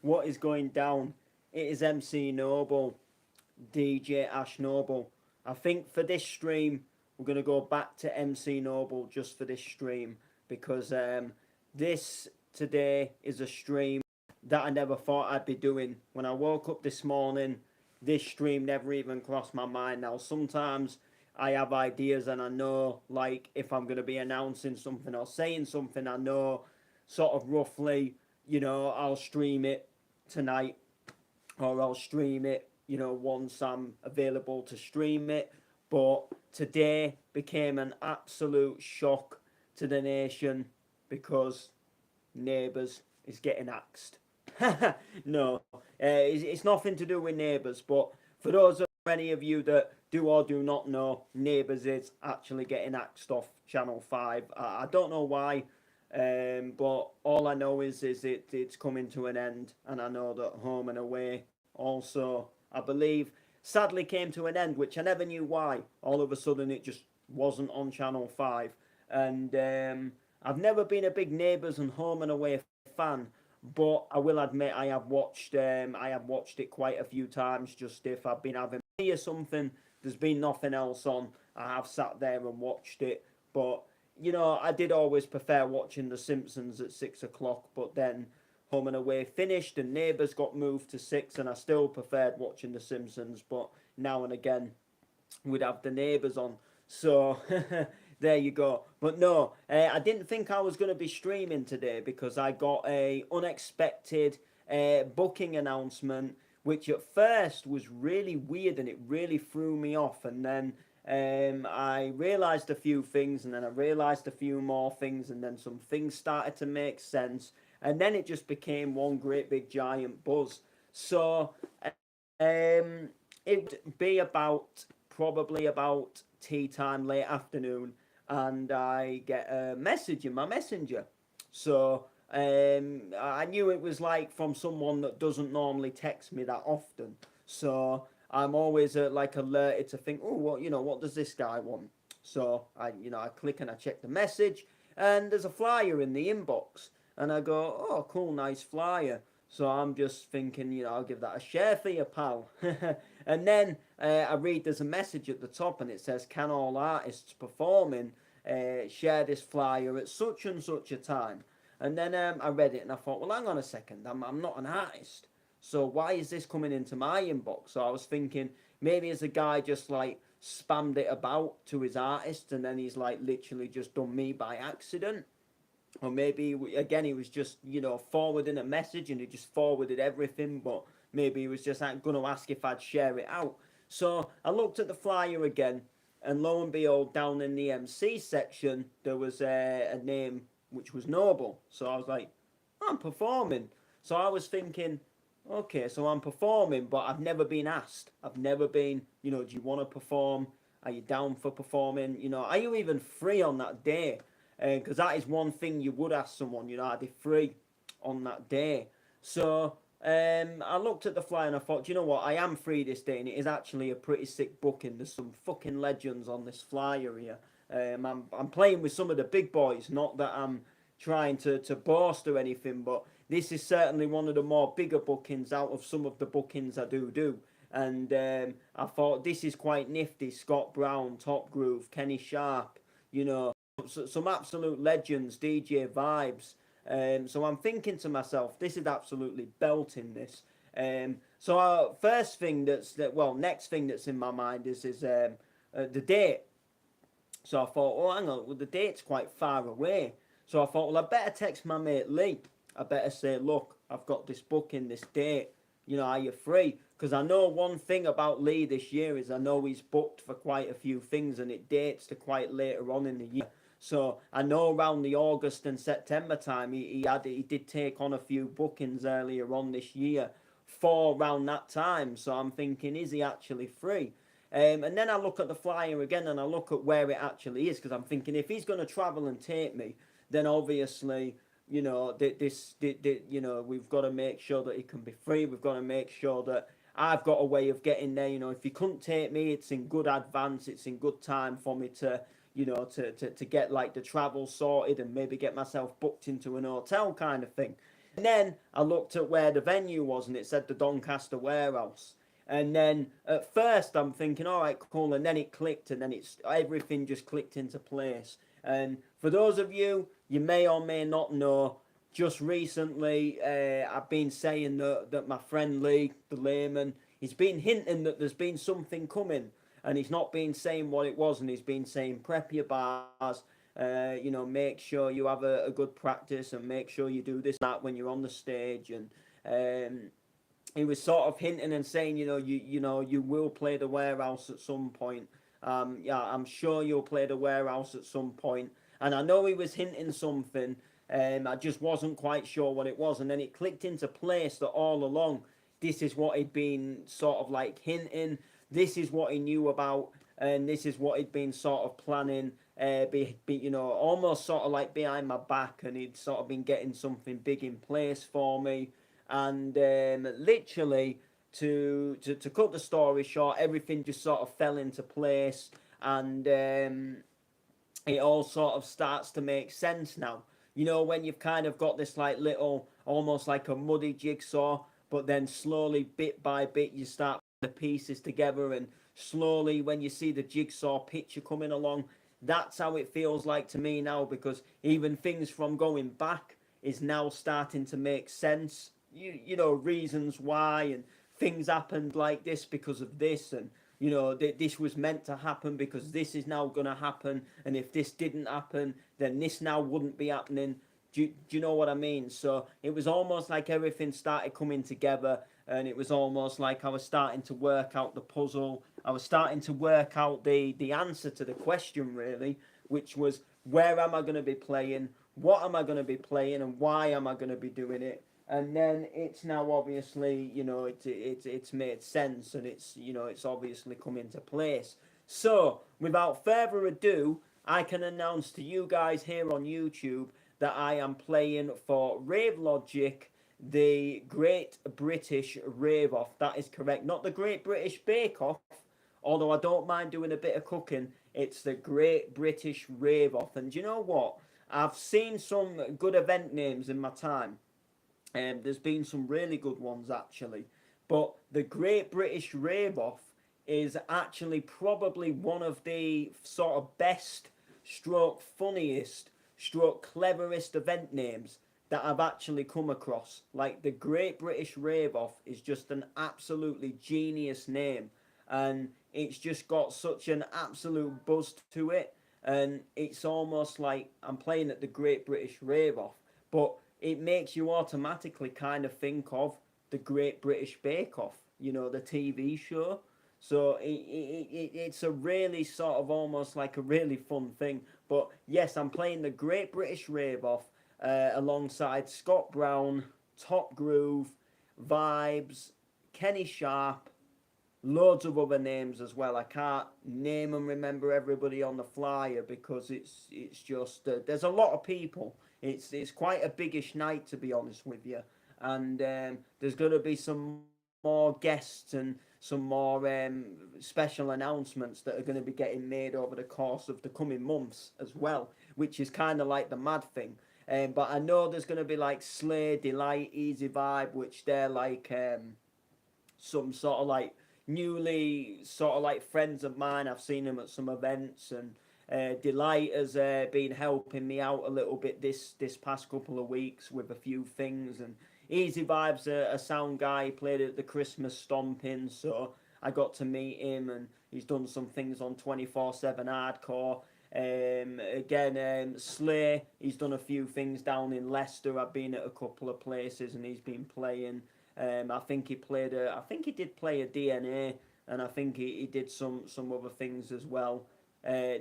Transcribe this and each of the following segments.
what is going down? It is MC Noble, DJ Ash Noble. I think for this stream, we're going to go back to MC Noble just for this stream because this today is a stream that I never thought I'd be doing. When I woke up this morning, this stream never even crossed my mind. Now, sometimes I have ideas and I know, like, if I'm going to be announcing something or saying something, I know sort of roughly, I'll stream it tonight or I'll stream it, once I'm available to stream it. But today became an absolute shock to the nation because Neighbours is getting axed. No, it's nothing to do with Neighbours, but for those of any of you that do or do not know, Neighbours is actually getting axed off Channel 5. I don't know why, but all I know is it's coming to an end, and I know that Home and Away also, I believe, sadly came to an end, which I never knew why. All of a sudden, it just wasn't on Channel 5, and I've never been a big Neighbours and Home and Away fan, but I will admit I have watched it quite a few times. Just if I've been having tea or something, there's been nothing else on, I have sat there and watched it. But I did always prefer watching The Simpsons at 6 o'clock. But then Home and Away finished and Neighbours got moved to 6, and I still preferred watching The Simpsons. But now and again, we'd have the Neighbours on. So there you go. But no, I didn't think I was going to be streaming today because I got a unexpected booking announcement, which at first was really weird and it really threw me off. And then I realised a few things, and then I realised a few more things, and then some things started to make sense. And then it just became one great big giant buzz. So it would be probably about tea time, late afternoon, and I get a message in my messenger. So I knew it was like from someone that doesn't normally text me that often. So I'm always like alerted to think, oh, what does this guy want? So I click and I check the message, and there's a flyer in the inbox, and I go, oh, cool, nice flyer. So I'm just thinking, I'll give that a share for you, pal. And then I read there's a message at the top, and it says, can all artists performing share this flyer at such and such a time? And then I read it and I thought, well, hang on a second, I'm not an artist. So why is this coming into my inbox? So I was thinking maybe as a guy just like spammed it about to his artist, and then he's like literally just done me by accident. Or maybe, again, he was just, forwarding a message and he just forwarded everything, but maybe he was just going to ask if I'd share it out. So I looked at the flyer again, and lo and behold, down in the MC section, there was a name which was Noble. So I was like, I'm performing. So I was thinking, okay, so I'm performing, but I've never been asked. I've never been, do you want to perform? Are you down for performing? Are you even free on that day? Because that is one thing you would ask someone, are they free on that day? So I looked at the flyer and I thought, what, I am free this day, and it is actually a pretty sick booking. There's some fucking legends on this flyer here. I'm playing with some of the big boys, not that I'm trying to boast or anything, but this is certainly one of the more bigger bookings out of some of the bookings I do. And I thought this is quite nifty. Scott Brown, Top Groove, Kenny Sharp, some absolute legends, DJ Vibes. So I'm thinking to myself, this is absolutely belting this. So next thing that's in my mind is the date. So I thought, oh, hang on, well, the date's quite far away. So I thought, well, I better text my mate Lee. I better say, look, I've got this booking, this date. Are you free? Because I know one thing about Lee this year is I know he's booked for quite a few things, and it dates to quite later on in the year. So I know around the August and September time, he did take on a few bookings earlier on this year for around that time. So I'm thinking, is he actually free? And then I look at the flyer again, and I look at where it actually is, because I'm thinking if he's going to travel and take me, then obviously, we've got to make sure that he can be free. We've got to make sure that I've got a way of getting there. If he couldn't take me, it's in good advance. It's in good time for me to to get like the travel sorted and maybe get myself booked into an hotel kind of thing. And then I looked at where the venue was, and it said the Doncaster Warehouse. And then at first I'm thinking, all right, cool. And then it clicked, and then everything just clicked into place. And for those of you, you may or may not know, just recently I've been saying that my friend Lee, the layman, he's been hinting that there's been something coming. And he's not been saying what it was, and he's been saying prep your bars, make sure you have a good practice, and make sure you do this and that when you're on the stage. And he was sort of hinting and saying, you will play the Warehouse at some point. Yeah, I'm sure you'll play the Warehouse at some point. And I know he was hinting something. I just wasn't quite sure what it was. And then it clicked into place that all along, this is what he'd been sort of like hinting. This is what he knew about. And this is what he'd been sort of planning. Almost sort of like behind my back. And he'd sort of been getting something big in place for me. And literally, to cut the story short, everything just sort of fell into place. And it all sort of starts to make sense now. When you've kind of got this like little, almost like a muddy jigsaw, but then slowly, bit by bit, you start the pieces together, and slowly, when you see the jigsaw picture coming along, that's how it feels like to me now, because even things from going back is now starting to make sense. Reasons why, and things happened like this because of this, and this was meant to happen because this is now going to happen, and if this didn't happen, then this now wouldn't be happening. Do you know what I mean? So it was almost like everything started coming together, and it was almost like I was starting to work out the puzzle. I was starting to work out the answer to the question, really, which was, where am I going to be playing? What am I going to be playing? And why am I going to be doing it? And then it's now obviously, it's made sense, and it's obviously come into place. So without further ado, I can announce to you guys here on YouTube that I am playing for Rave Logic, the Great British Rave Off. That is correct. Not the Great British Bake Off, although I don't mind doing a bit of cooking. It's the Great British Rave Off. And you know what? I've seen some good event names in my time. There's been some really good ones, actually. But the Great British Rave Off is actually probably one of the sort of best, stroke funniest, stroke cleverest event names that I've actually come across. Like, the Great British Rave Off is just an absolutely genius name. And it's just got such an absolute buzz to it. And it's almost like I'm playing at the Great British Rave Off. But it makes you automatically kind of think of the Great British Bake Off, the TV show. So it's a really sort of almost like a really fun thing. But yes, I'm playing the Great British Rave Off alongside Scott Brown, Top Groove, Vibes, Kenny Sharp, loads of other names as well. I can't name and remember everybody on the flyer because it's just there's a lot of people. It's quite a biggish night, to be honest with you, and there's going to be some more guests and some more special announcements that are going to be getting made over the course of the coming months as well, which is kind of like the mad thing. But I know there's going to be like Slay, Delight, Easy Vibe, which they're like some sort of like newly sort of like friends of mine. I've seen them at some events, and Delight has been helping me out a little bit this past couple of weeks with a few things. And Easy Vibes, a sound guy, he played at the Christmas Stomping, so I got to meet him, and he's done some things on 24/7 Hardcore. Slay, he's done a few things down in Leicester. I've been at a couple of places, and he's been playing. I think he did play a DNA, and I think he did some other things as well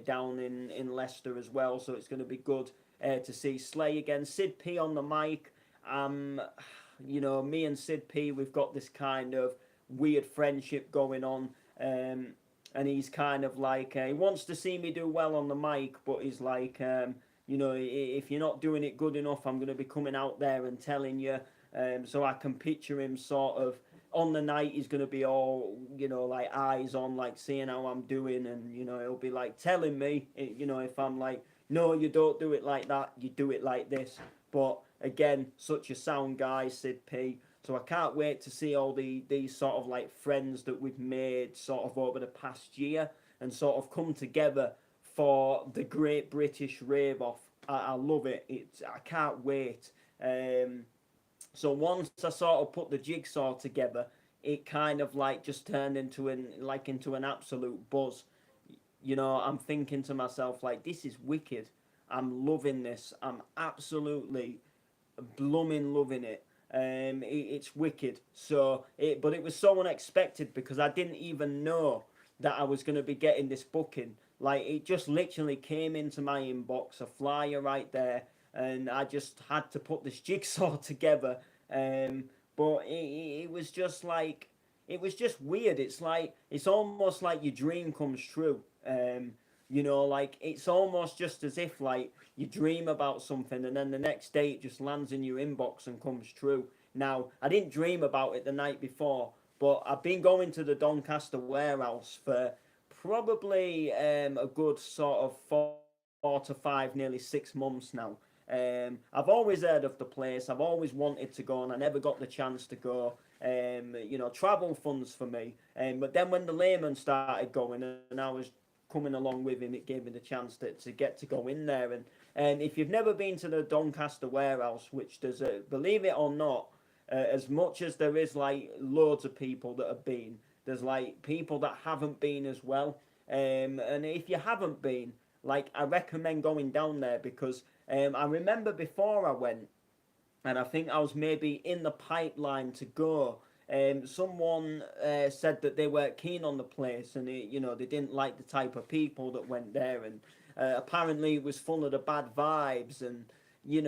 down in Leicester as well. So it's going to be good to see Slay again. Sid P on the mic. Me and Sid P, we've got this kind of weird friendship going on. And he's kind of like, he wants to see me do well on the mic, but he's like, if you're not doing it good enough, I'm going to be coming out there and telling you. So I can picture him sort of on the night. He's going to be all, like eyes on, like seeing how I'm doing. And, he'll be like telling me, if I'm like, no, you don't do it like that, you do it like this. But again, such a sound guy, Sid P. So I can't wait to see all these sort of like friends that we've made sort of over the past year and sort of come together for the Great British Rave Off. I love it. I can't wait. So once I sort of put the jigsaw together, it kind of like just turned into an absolute buzz. I'm thinking to myself like, this is wicked. I'm loving this. I'm absolutely blooming loving it. It's wicked. But it was so unexpected because I didn't even know that I was going to be getting this booking. Like it just literally came into my inbox, a flyer right there, and I just had to put this jigsaw together. But it was just like it was just weird. It's almost like your dream comes true. Like it's almost just as if like you dream about something and then the next day it just lands in your inbox and comes true. Now, I didn't dream about it the night before, but I've been going to the Doncaster warehouse for probably a good sort of 4 to 5, nearly 6 months now. I've always heard of the place. I've always wanted to go, and I never got the chance to go. Travel funds for me. But then when the layman started going, and I was coming along with him, it gave me the chance to get to go in there. And if you've never been to the Doncaster warehouse, which there's believe it or not, as much as there is like loads of people that have been, there's like people that haven't been as well. And if you haven't been, like I recommend going down there because I remember before I went, and I think I was maybe in the pipeline to go. Someone said that they weren't keen on the place, and they didn't like the type of people that went there, and apparently it was full of the bad vibes, and and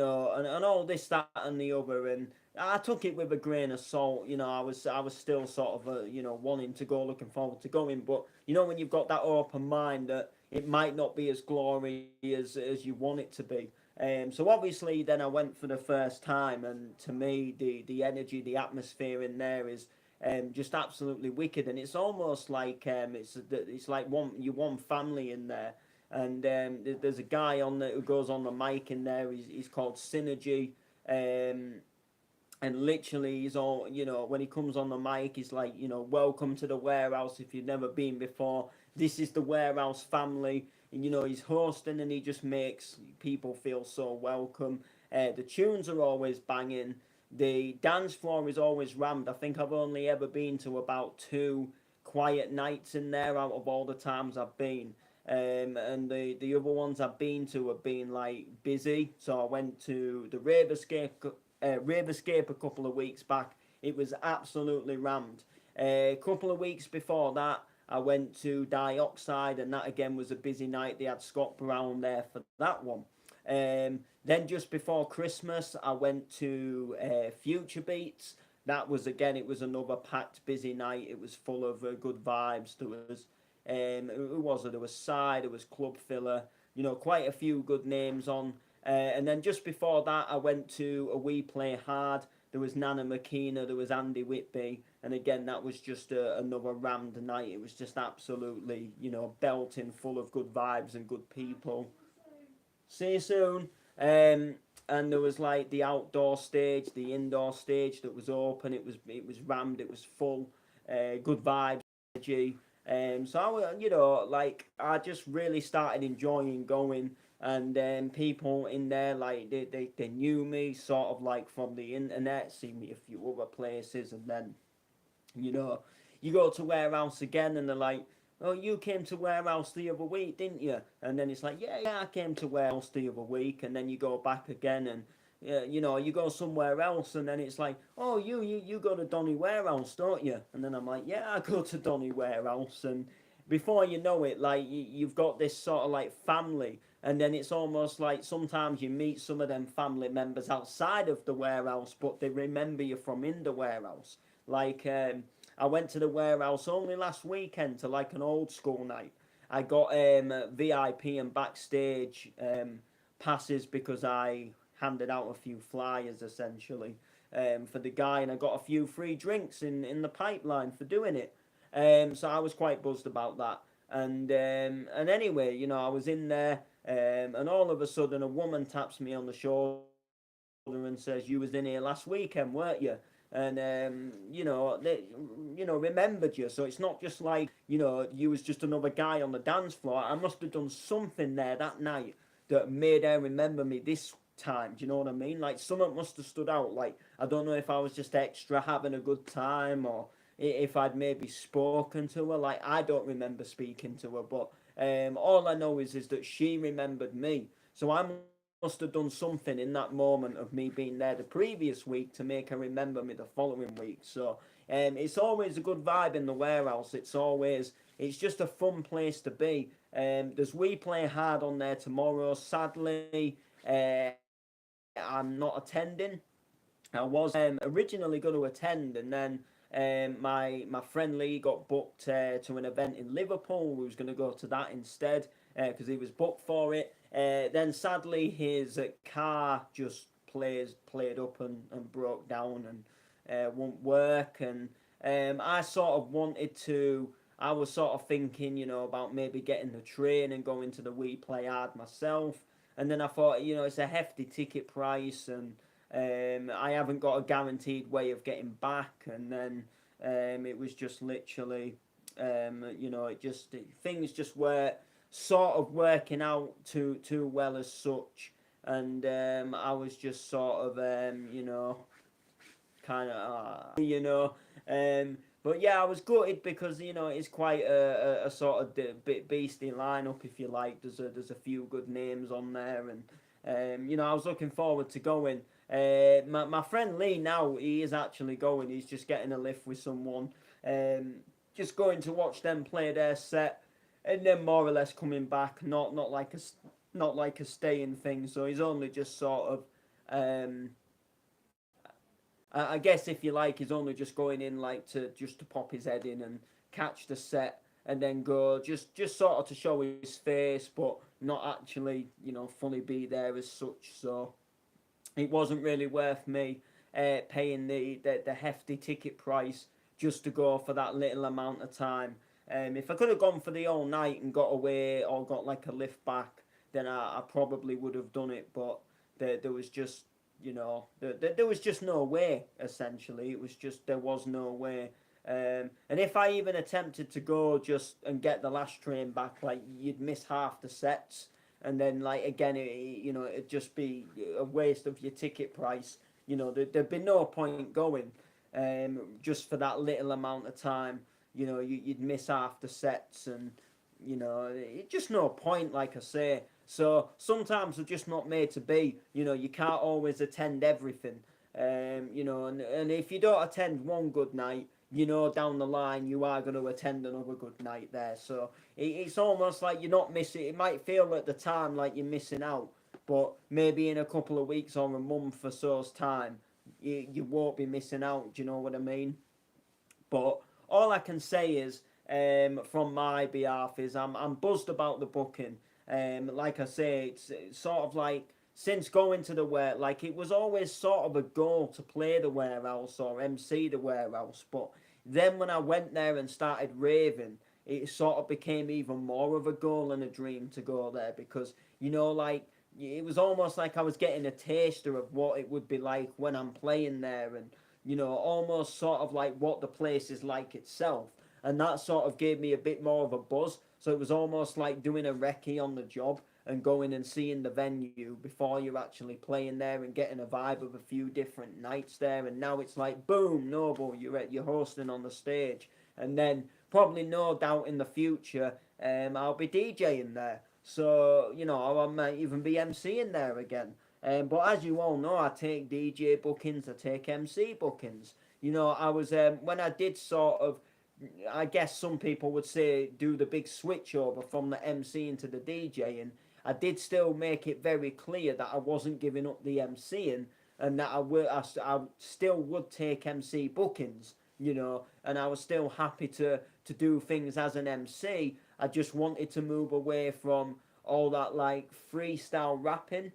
all this, that, and the other, and I took it with a grain of salt. I was still sort of wanting to go, looking forward to going, but when you've got that open mind that it might not be as glory as you want it to be. So obviously, then I went for the first time, and to me, the energy, the atmosphere in there is just absolutely wicked, and it's almost like it's like one family in there, and there's a guy who goes on the mic in there. He's called Synergy, and literally he's all when he comes on the mic, he's like welcome to the warehouse. If you've never been before, this is the warehouse family. And he's hosting and he just makes people feel so welcome. The tunes are always banging. The dance floor is always rammed. I think I've only ever been to about 2 quiet nights in there out of all the times I've been. And the other ones I've been to have been like busy. So I went to the Rave Escape a couple of weeks back. It was absolutely rammed. A couple of weeks before that, I went to Dioxide, and that again was a busy night. They had Scott Brown there for that one. Then just before Christmas, I went to Future Beats. That was again, it was another packed, busy night. It was full of good vibes. There was, who was it? There was Psy, there was Club Filler. Quite a few good names on. And then just before that, I went to A We Play Hard. There was Nana McKenna, there was Andy Whitby, and again, that was just another rammed night. It was just absolutely, belting, full of good vibes and good people. See you soon. And there was like the outdoor stage, the indoor stage that was open. It was rammed. It was full. Good vibes, energy. So I just really started enjoying going, and people in there like they knew me sort of like from the internet, seen me a few other places, and then you know you go to warehouse again, and they're like, "Oh, you came to warehouse the other week, didn't you?" And then it's like, "Yeah, I came to warehouse the other week," and then you go back again, and you go somewhere else, and then it's like, "Oh, you go to Donny Warehouse, don't you?" And then I'm like, "Yeah, I go to Donny Warehouse," and before you know it, like you've got this sort of like family, and then it's almost like sometimes you meet some of them family members outside of the warehouse, but they remember you from in the warehouse. Like I went to the warehouse only last weekend to like an old school night. I got VIP and backstage passes because I handed out a few flyers essentially for the guy, and I got a few free drinks in the pipeline for doing it. So I was quite buzzed about that. And anyway, I was in there, and all of a sudden a woman taps me on the shoulder and says, "You was in here last weekend, weren't you?" And they, remembered you. So it's not just like you was just another guy on the dance floor. I must have done something there that night that made her remember me this time. Do you know what I mean? Like something must have stood out. Like I don't know if I was just extra having a good time or if I'd maybe spoken to her. Like I don't remember speaking to her, but all I know is that she remembered me. So I must have done something in that moment of me being there the previous week to make her remember me the following week. So it's always a good vibe in the warehouse. It's just a fun place to be. There's We Play Hard on there tomorrow. Sadly, I'm not attending. I was originally going to attend, and then my friend Lee got booked to an event in Liverpool. We was going to go to that instead because he was booked for it. Then sadly, his car just played up and broke down and won't work. And I sort of wanted to. I was sort of thinking, about maybe getting the train and going to the We Play Hard myself. And then I thought, it's a hefty ticket price, and I haven't got a guaranteed way of getting back. And then it was just literally, things just were sort of working out too well as such. And I was just sort of, kind of, but yeah, I was gutted because it's quite a sort of bit beastly lineup, if you like. There's a few good names on there, and I was looking forward to going. My friend Lee now he is actually going. He's just getting a lift with someone, just going to watch them play their set, and then more or less coming back. Not like a staying thing. So he's only just sort of. I guess if you like, he's only just going in like to pop his head in and catch the set and then go just sort of to show his face, but not actually fully be there as such. So it wasn't really worth me paying the hefty ticket price just to go for that little amount of time. If I could have gone for the whole night and got away or got like a lift back, then I probably would have done it. But there was just there was just no way. Essentially, it was just there was no way. And if I even attempted to go just and get the last train back, like you'd miss half the sets, and then like again, it'd just be a waste of your ticket price. There'd be no point going, just for that little amount of time. You'd miss half the sets, and it's just no point. Like I say, so sometimes they're just not made to be. You can't always attend everything. And if you don't attend one good night, down the line you are going to attend another good night there. So it's almost like you're not missing. It might feel at the time like you're missing out, but maybe in a couple of weeks or a month or so's time, you won't be missing out. Do you know what I mean? But all I can say is, from my behalf, is I'm buzzed about the booking. Like I say, it's sort of like since going to the like it was always sort of a goal to play the warehouse or MC the warehouse. But then when I went there and started raving, it sort of became even more of a goal and a dream to go there because like it was almost like I was getting a taster of what it would be like when I'm playing there, and almost sort of like what the place is like itself. And that sort of gave me a bit more of a buzz. So it was almost like doing a recce on the job and going and seeing the venue before you're actually playing there and getting a vibe of a few different nights there. And now it's like, boom, Noble, you're hosting on the stage. And then probably no doubt in the future, I'll be DJing there. So, I might even be MCing there again. But as you all know, I take DJ bookings, I take MC bookings. I was, when I did sort of, I guess some people would say do the big switch over from the MC into the DJing. I did still make it very clear that I wasn't giving up the MCing and that I still would take MC bookings, and I was still happy to do things as an MC. I just wanted to move away from all that like freestyle rapping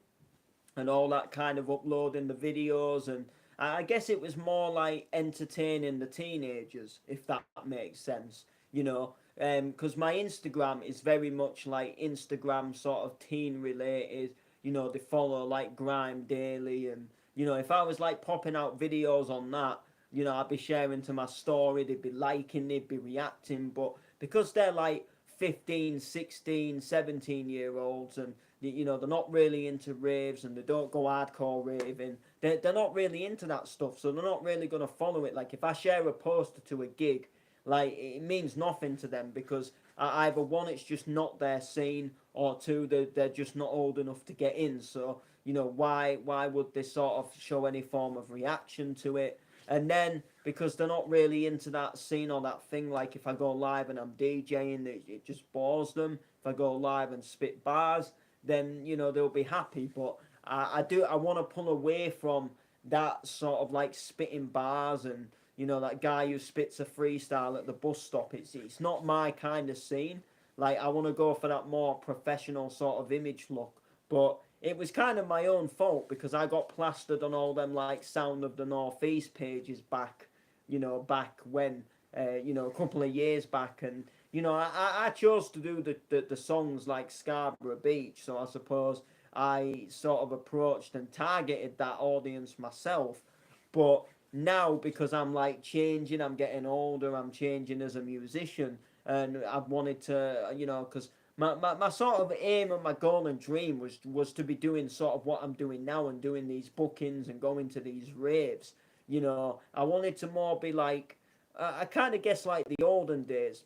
and all that kind of uploading the videos, and I guess it was more like entertaining the teenagers, if that makes sense, because my Instagram is very much like Instagram sort of teen related. They follow like Grime Daily and You know, if I was like popping out videos on that, you know, I'd be sharing to my story, they'd be liking, they'd be reacting. But because they're like 15, 16, 17 year olds, and you know, they're not really into raves and they don't go hardcore raving, they're not really into that stuff, so they're not really going to follow it. Like if I share a poster to a gig, like it means nothing to them because either one, it's just not their scene, or two, they're just not old enough to get in. So you know, why would they sort of show any form of reaction to it? And then because they're not really into that scene or that thing, like if I go live and I'm DJing, it just bores them. If I go live and spit bars, then you know they'll be happy. But I want to pull away from that sort of like spitting bars, and you know that guy who spits a freestyle at the bus stop. It's not my kind of scene. Like I want to go for that more professional sort of image look. But it was kind of my own fault because I got plastered on all them like Sound of the Northeast pages back, you know, back when, you know, a couple of years back. And you know, I chose to do the songs like Scarborough Beach, so I suppose I sort of approached and targeted that audience myself. But now because I'm like changing, I'm getting older, I'm changing as a musician, and I've wanted to, you know, because my sort of aim and my goal and dream was to be doing sort of what I'm doing now and doing these bookings and going to these raves. You know, I wanted to more be like, I kind of guess like the olden days,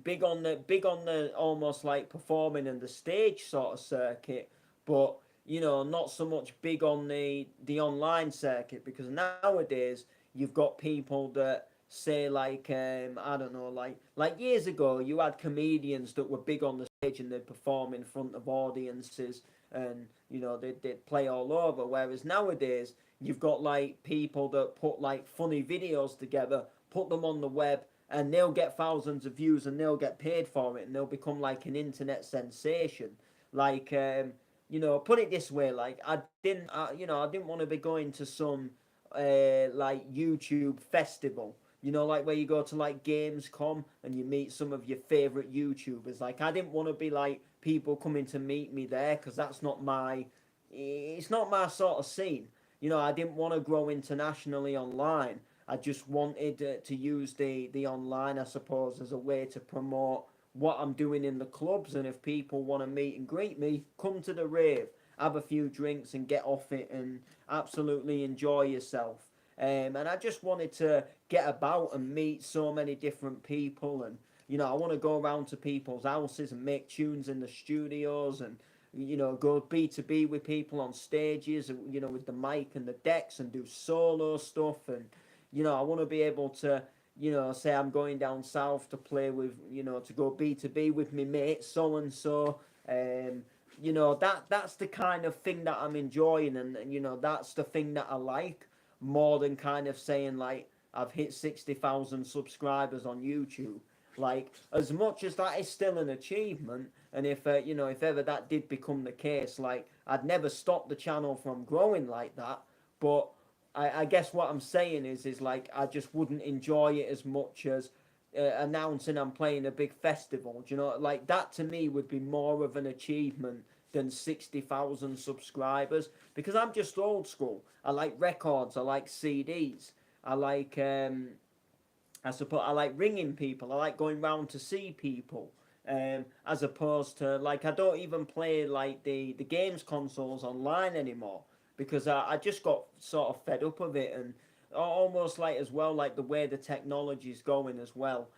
big on the almost like performing in the stage sort of circuit, but you know, not so much big on the online circuit, because nowadays you've got people that say like, I don't know, like years ago you had comedians that were big on the stage and they'd perform in front of audiences, and you know they'd play all over, whereas nowadays you've got like people that put like funny videos together, put them on the web, and they'll get thousands of views and they'll get paid for it, and they'll become like an internet sensation. Like, you know, put it this way, like you know, I didn't want to be going to some like YouTube festival. You know, like where you go to like Gamescom and you meet some of your favorite YouTubers. Like, I didn't want to be like people coming to meet me there, because that's not my, it's not my sort of scene. You know, I didn't want to grow internationally online. I just wanted to use the online, I suppose, as a way to promote what I'm doing in the clubs. And if people want to meet and greet me, come to the rave, have a few drinks, and get off it and absolutely enjoy yourself. And I just wanted to get about and meet so many different people. And you know, I want to go around to people's houses and make tunes in the studios, and you know, go B2B with people on stages, you know, with the mic and the decks, and do solo stuff. And you know, I want to be able to, you know, say I'm going down south to play with, you know, to go B2B with me mate so and so. Um, you know, that's the kind of thing that I'm enjoying, and you know, that's the thing that I like more than kind of saying like I've hit 60,000 subscribers on YouTube. Like, as much as that is still an achievement, and if you know, if ever that did become the case, like I'd never stop the channel from growing like that. But I guess what I'm saying is like I just wouldn't enjoy it as much as announcing I'm playing a big festival. Do you know, like that to me would be more of an achievement than 60,000 subscribers, because I'm just old school. I like records, I like CDs, I like I suppose I like ringing people. I like going round to see people. As opposed to like I don't even play like the games consoles online anymore, because I just got sort of fed up of it, and almost like as well like the way the technology is going as well.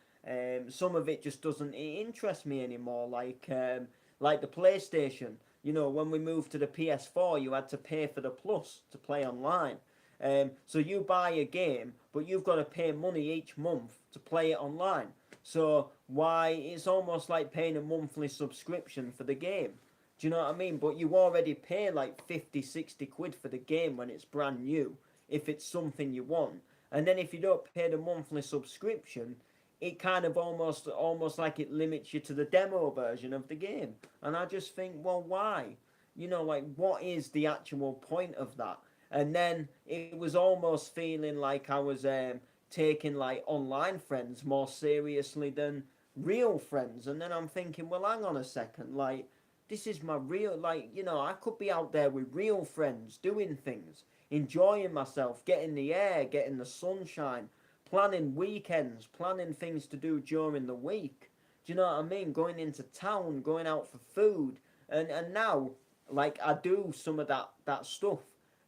Some of it just doesn't interest me anymore. Like the PlayStation. You know, when we moved to the PS4, you had to pay for the Plus to play online. So you buy a game, but you've got to pay money each month to play it online. So why, it's almost like paying a monthly subscription for the game. Do you know what I mean? But you already pay like 50, 60 quid for the game when it's brand new, if it's something you want. And then if you don't pay the monthly subscription, it kind of almost like it limits you to the demo version of the game. And I just think, well, why? You know, like what is the actual point of that? And then it was almost feeling like I was taking like online friends more seriously than real friends. And then I'm thinking, well, hang on a second, like this is my real, like, you know, I could be out there with real friends doing things. enjoying myself, getting the air, getting the sunshine, planning weekends, planning things to do during the week. Do you know what I mean? Going into town, going out for food, and now like I do some of that stuff,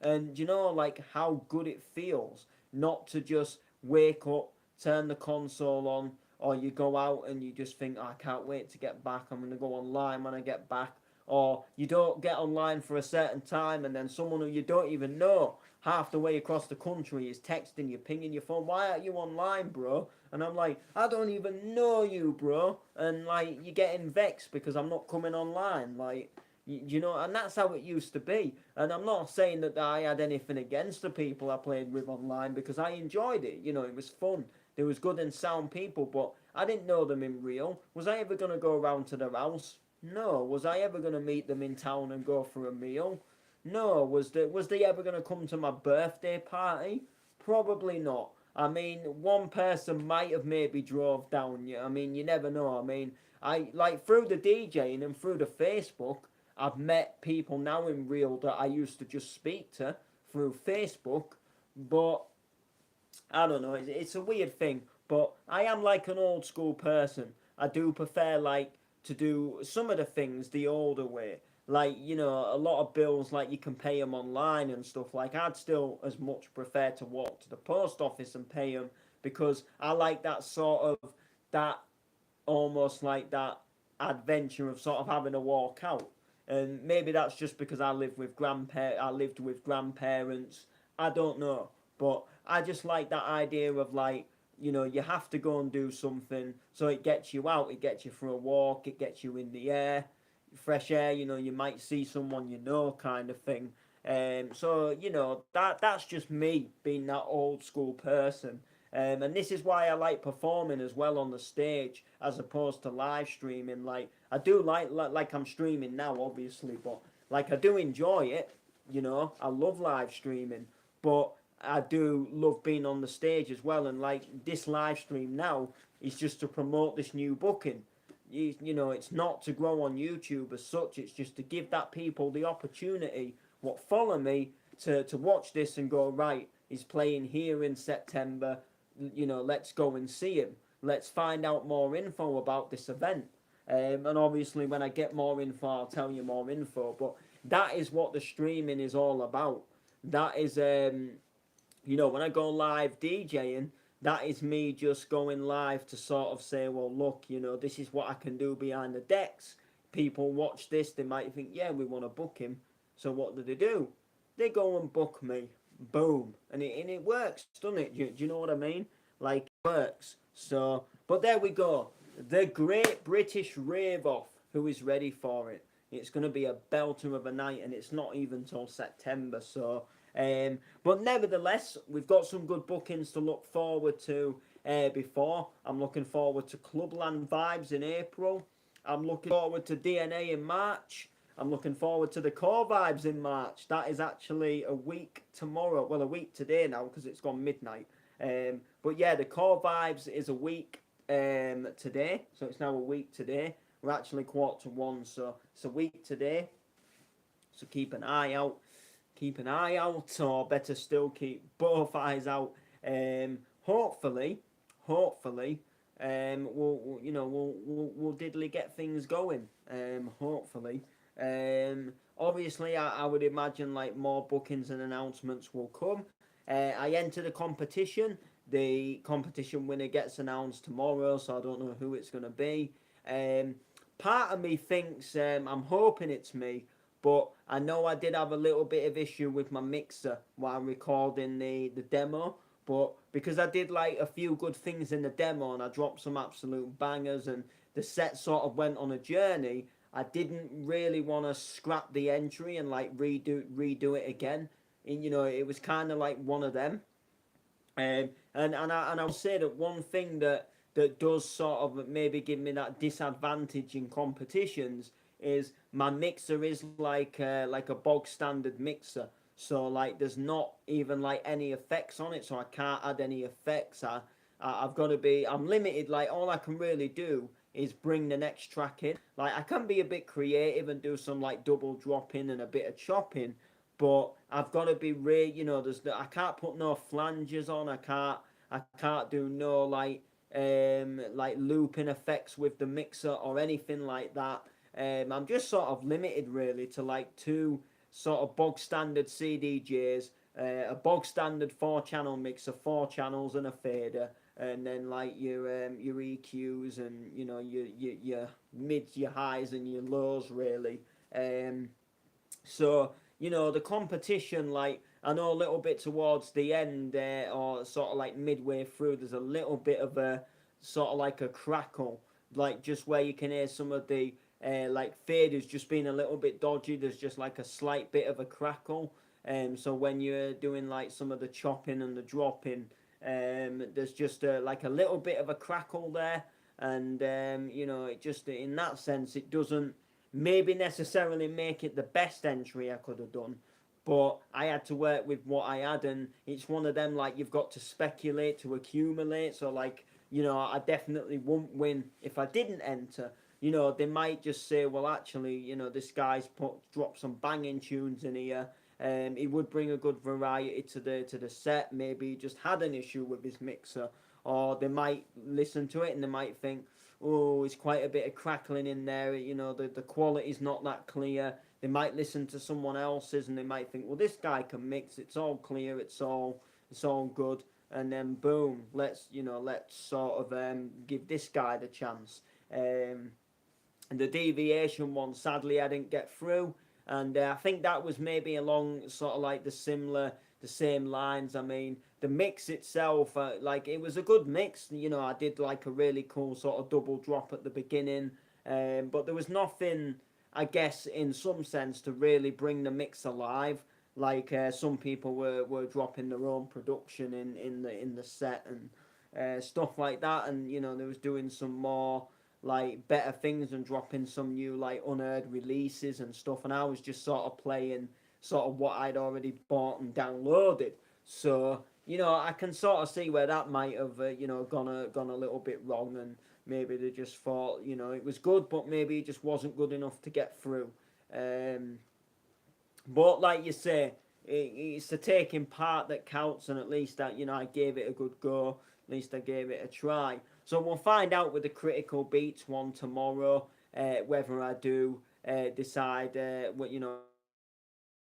and you know like how good it feels not to just wake up, turn the console on, or you go out and you just think, oh, I can't wait to get back. I'm gonna go online when I get back. Or you don't get online for a certain time, and then someone who you don't even know half the way across the country is texting you, pinging your phone. Why aren't you online, bro? And I'm like, I don't even know you, bro. And like, you're getting vexed because I'm not coming online. Like, you know, and that's how it used to be. And I'm not saying that I had anything against the people I played with online because I enjoyed it. You know, it was fun. There was good and sound people, but I didn't know them in real. Was I ever going to go around to their house? No. Was I ever going to meet them in town and go for a meal? No. Was they ever going to come to my birthday party? Probably not. I mean, one person might have maybe drove down. I mean, you never know. I mean, I like through the DJing and through the Facebook, I've met people now in real that I used to just speak to through Facebook, but I don't know. It's a weird thing, but I am like an old school person. I do prefer like to do some of the things the older way. Like, you know, a lot of bills like you can pay them online and stuff. Like I'd still as much prefer to walk to the post office and pay them because I like that sort of that almost like that adventure of sort of having to walk out. And maybe that's just because I lived with grandparents. I don't know, but I just like that idea of like, you know, you have to go and do something, so it gets you out, it gets you for a walk, it gets you in the air, fresh air. You know, you might see someone you know, kind of thing. So you know that's just me being that old school person. And this is why I like performing as well on the stage as opposed to live streaming. Like I do like I'm streaming now, obviously, but like I do enjoy it. You know, I love live streaming, but I do love being on the stage as well. And like this live stream now is just to promote this new booking. You know, it's not to grow on YouTube as such. It's just to give that people the opportunity what follow me to watch this and go, right, he's playing here in September. You know, let's go and see him. Let's find out more info about this event. And obviously, when I get more info, I'll tell you more info. But that is what the streaming is all about. That is, you know, when I go live DJing, that is me just going live to sort of say, well, look, you know, this is what I can do behind the decks. People watch this, they might think, yeah, we want to book him. So what do? They go and book me. Boom. And it works, doesn't it? Do you know what I mean? Like, it works. So, but there we go. The Great British Rave Off. Who is ready for it? It's going to be a belter of a night, and it's not even till September. So, but nevertheless, we've got some good bookings to look forward to before. I'm looking forward to Clubland Vibes in April. I'm looking forward to DNA in March. I'm looking forward to the Core Vibes in March. That is actually a week tomorrow. Well, a week today now because it's gone midnight. But yeah, the Core Vibes is a week today. So it's now a week today. We're actually Q1, so it's a week today. So keep an eye out. Keep an eye out, or better still, keep both eyes out. Hopefully, we'll diddly get things going. Hopefully. Obviously, I would imagine like more bookings and announcements will come. I enter the competition. The competition winner gets announced tomorrow, so I don't know who it's going to be. Part of me thinks I'm hoping it's me, but I know I did have a little bit of issue with my mixer while recording the demo. But because I did like a few good things in the demo and I dropped some absolute bangers and the set sort of went on a journey, I didn't really want to scrap the entry and like redo it again. And, you know, it was kind of like one of them. And I'll say that one thing that does sort of maybe give me that disadvantage in competitions is my mixer is like a bog standard mixer. So like there's not even like any effects on it, so I can't add any effects. I've got to be, I'm limited. Like all I can really do is bring the next track in. Like I can be a bit creative and do some like double dropping and a bit of chopping, but I've got to be I can't put no flanges on. I can't do no like looping effects with the mixer or anything like that. I'm just sort of limited really to like two sort of bog standard CDJs, a bog standard 4 channel mixer, 4 channels and a fader, and then like your EQs and your mids, your highs and your lows really. Um, so the competition, like I know a little bit towards the end, or sort of like midway through, there's a little bit of a sort of like a crackle, like just where you can hear some of the like faders just being a little bit dodgy. There's just like a slight bit of a crackle. So when you're doing like some of the chopping and the dropping, there's just like a little bit of a crackle there, and it just in that sense it doesn't maybe necessarily make it the best entry I could have done, but I had to work with what I had, and it's one of them like you've got to speculate to accumulate. So like I definitely won't win if I didn't enter. They might just say, well, actually, this guy's dropped some banging tunes in here. He would bring a good variety to the set. Maybe he just had an issue with his mixer, or they might listen to it and they might think, oh, it's quite a bit of crackling in there. The quality's not that clear. They might listen to someone else's and they might think, well, this guy can mix. It's all clear. It's all good. And then boom, let's sort of give this guy the chance. And the deviation one, sadly, I didn't get through. And I think that was maybe along sort of like the same lines. I mean, the mix itself, like it was a good mix. I did like a really cool sort of double drop at the beginning, but there was nothing, I guess, in some sense, to really bring the mix alive. Like some people were dropping their own production in the set and stuff like that, and they was doing some more like better things and dropping some new like unheard releases and stuff, and I was just sort of playing sort of what I'd already bought and downloaded. So I can sort of see where that might have gone a little bit wrong, and maybe they just thought it was good, but maybe it just wasn't good enough to get through. Um, but like you say, it's the taking part that counts, and at least that I gave it a good go. At least I gave it a try. So we'll find out with the critical beats one tomorrow, whether I do decide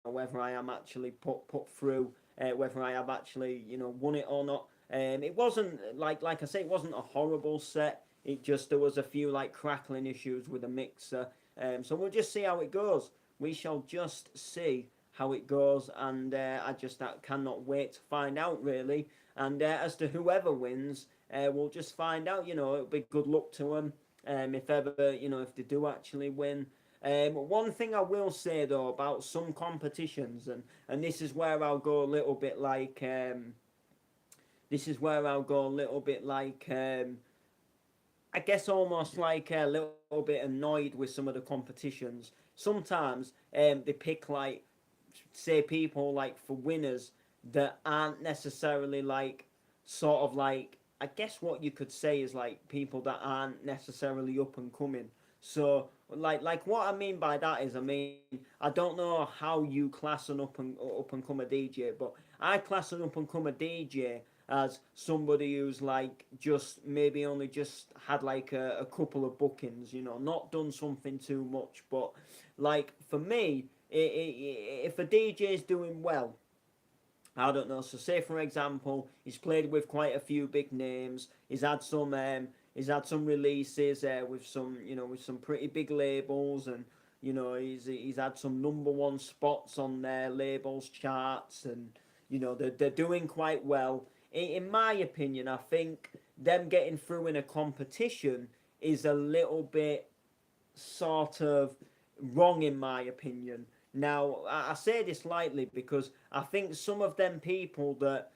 whether I am actually put through, whether I have actually won it or not. It wasn't like I say, it wasn't a horrible set. It just there was a few like crackling issues with the mixer. So we'll just see how it goes. We shall just see how it goes, and I just cannot wait to find out really. And as to whoever wins, we'll just find out. It'll be good luck to them. If ever, if they do actually win. One thing I will say though about some competitions, and this is where I'll go a little bit like, this is where I'll go a little bit like, I guess almost like a little bit annoyed with some of the competitions. Sometimes they pick like, say, people like for winners that aren't necessarily like sort of like, I guess what you could say is like people that aren't necessarily up and coming. So like what I mean by that is, I mean, I don't know how you class an up and come a DJ, but I class an up and come a DJ as somebody who's like just maybe only just had like a couple of bookings, not done something too much. But like for me, if a DJ is doing well, I don't know. So say for example, he's played with quite a few big names. He's had some releases with some pretty big labels, and he's had some number one spots on their labels charts, and they're doing quite well. In my opinion, I think them getting through in a competition is a little bit sort of wrong in my opinion. Now, I say this lightly because I think some of them people that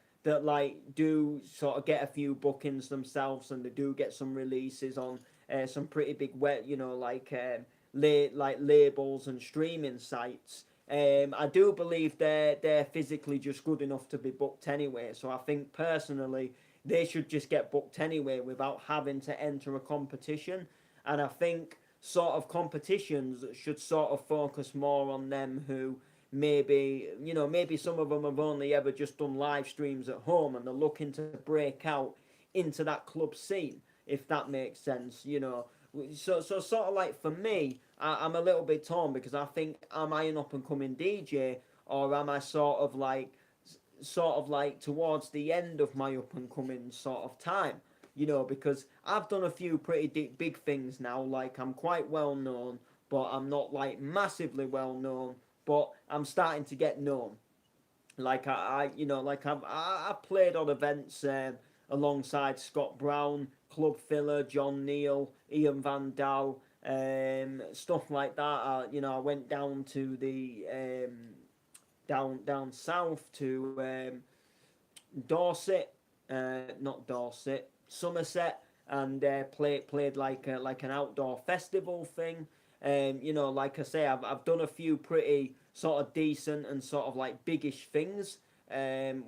like do sort of get a few bookings themselves, and they do get some releases on some pretty big wet, like labels and streaming sites. I do believe they're physically just good enough to be booked anyway. So I think personally they should just get booked anyway without having to enter a competition. And I think sort of competitions should sort of focus more on them who maybe some of them have only ever just done live streams at home and they're looking to break out into that club scene, if that makes sense. So sort of like for me, I'm a little bit torn because I think, am I an up and coming DJ, or am I sort of like towards the end of my up and coming sort of time? Because I've done a few pretty big things now. Like, I'm quite well known, but I'm not like massively well known. But I'm starting to get known. Like I played on events alongside Scott Brown, Club Filler, John Neal, Ian Van Dal, stuff like that. I went down to the down south to Dorset, not Dorset, Somerset, and played like an outdoor festival thing. Like I say, I've done a few pretty sort of decent and sort of like biggish things,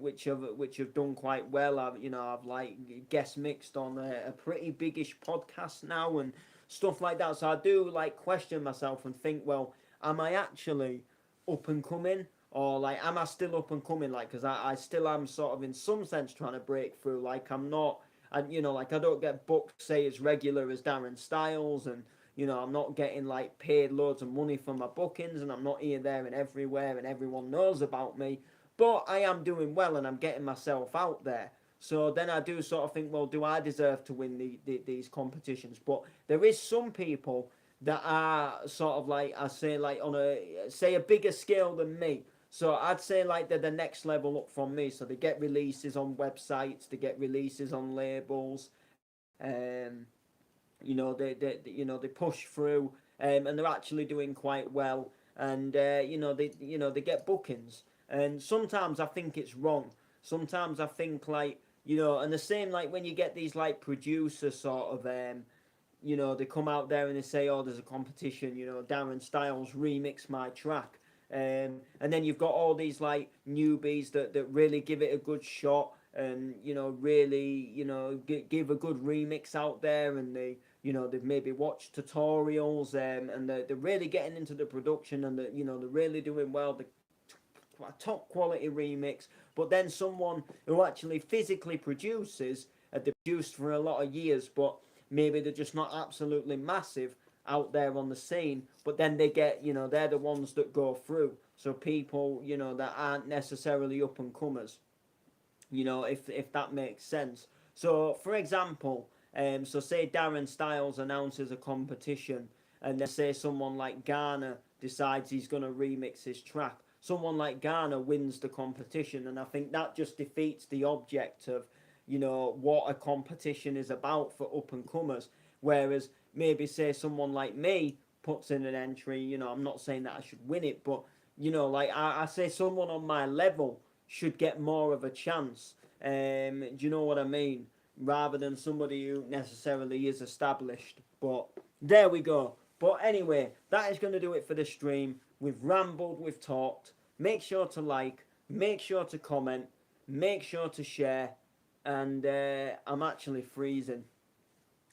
which have done quite well. I've like guest mixed on a pretty biggish podcast now and stuff like that. So I do like question myself and think, well, am I actually up and coming, or like am I still up and coming? Like, because I still am sort of in some sense trying to break through. Like, I'm not, and like I don't get booked say as regular as Darren Styles, and I'm not getting like paid loads of money for my bookings, and I'm not here, there, and everywhere, and everyone knows about me. But I am doing well, and I'm getting myself out there. So then I do sort of think, well, do I deserve to win these competitions? But there is some people that are sort of like, I say, like on a bigger scale than me. So I'd say like they're the next level up from me. So they get releases on websites, they get releases on labels, they push through, and they're actually doing quite well, and they get bookings, and sometimes I think it's wrong. Sometimes I think like, and the same like when you get these like producer sort of they come out there and they say, oh, there's a competition, Darren Styles remix my track. And then you've got all these like newbies that really give it a good shot, and really give a good remix out there, and they've maybe watched tutorials, and they're really getting into the production, and they're really doing well, the top quality remix. But then someone who actually physically produces, they've produced for a lot of years, but maybe they're just not absolutely massive out there on the scene, but then they get, they're the ones that go through. So people, that aren't necessarily up and comers, if that makes sense. So for example, so say Darren Styles announces a competition, and then say someone like Ghana decides he's going to remix his track. Someone like Ghana wins the competition, and I think that just defeats the object of, what a competition is about for up and comers. Whereas maybe say someone like me puts in an entry, I'm not saying that I should win it, but like I say someone on my level should get more of a chance. Do you know what I mean? Rather than somebody who necessarily is established. But there we go. But anyway, that is going to do it for the stream. We've rambled, we've talked. Make sure to like, make sure to comment, make sure to share. And I'm actually freezing.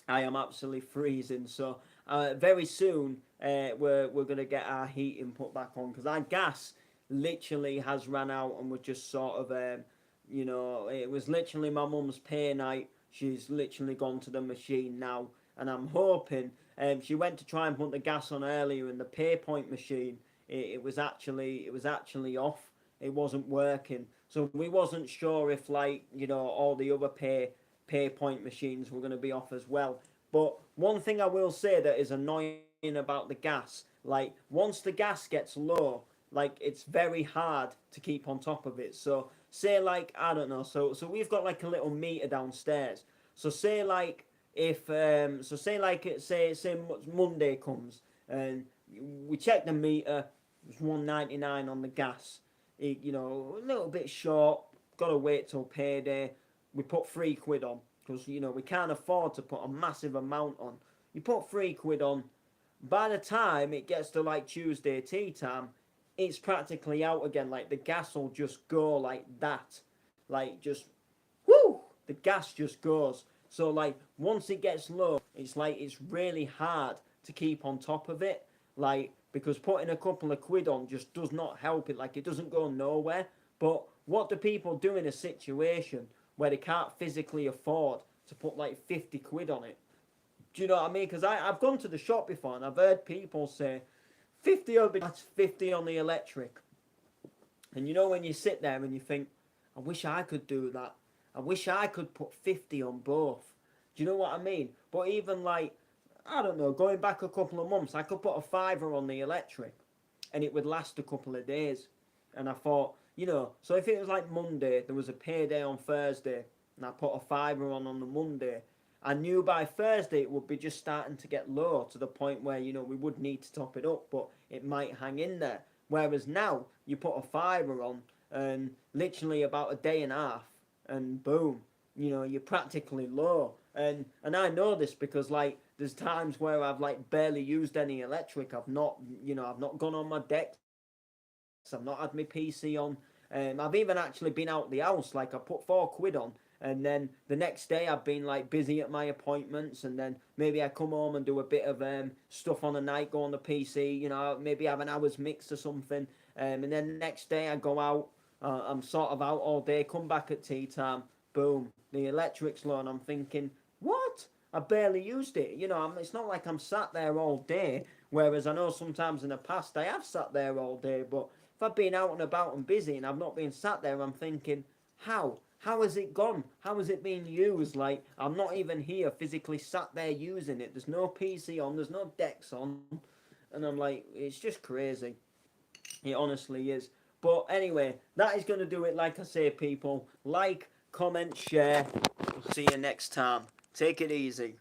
I am absolutely freezing. So very soon we're going to get our heating put back on, because our gas literally has ran out, and we're just sort of, it was literally my mum's pay night. She's literally gone to the machine now, and I'm hoping, she went to try and put the gas on earlier, and the PayPoint machine, it was actually off. It wasn't working. So we wasn't sure if like, all the other PayPoint machines were going to be off as well. But one thing I will say that is annoying about the gas, like once the gas gets low, like it's very hard to keep on top of it. So say like, I don't know, so we've got like a little meter downstairs. So say like if say Monday comes and we check the meter, it's 1.99 on the gas. A little bit short, gotta wait till payday. We put £3 on, because we can't afford to put a massive amount on. You put £3 on, by the time it gets to like Tuesday tea time, it's practically out again. Like the gas will just go like that, like just whoo, the gas just goes. So like once it gets low, it's like it's really hard to keep on top of it. Like because putting a couple of quid on just does not help it. Like, it doesn't go nowhere. But what do people do in a situation where they can't physically afford to put like 50 quid on it? Do you know what I mean? Because I've gone to the shop before and I've heard people say 50 will be, that's 50 on the electric. And you know when you sit there and you think, I wish I could do that. I wish I could put 50 on both. Do you know what I mean? But even like, I don't know, going back a couple of months, I could put a fiver on the electric and it would last a couple of days. And I thought, you know, so if it was like Monday, there was a payday on Thursday, and I put a fiver on the Monday, I knew by Thursday it would be just starting to get low to the point where, you know, we would need to top it up, but it might hang in there. Whereas now, you put a fiver on, and literally about a day and a half, and boom, you know, you're practically low. And I know this because, like, there's times where I've, like, barely used any electric. I've not, you know, I've not gone on my decks. I've not had my PC on. I've even actually been out the house. Like, I put 4 quid on, and then the next day I've been like busy at my appointments, and then maybe I come home and do a bit of stuff on the night, go on the PC, you know, maybe have an hour's mix or something, and then the next day I go out, I'm sort of out all day, come back at tea time, boom, the electric's low, and I'm thinking, what? I barely used it, you know, it's not like I'm sat there all day, whereas I know sometimes in the past I have sat there all day, but if I've been out and about and busy and I've not been sat there, I'm thinking, how? How has it gone? How has it been used? Like, I'm not even here physically sat there using it. There's no PC on, there's no decks on. And I'm like, it's just crazy. It honestly is. But anyway, that is going to do it. Like I say, people, like, comment, share. We'll see you next time. Take it easy.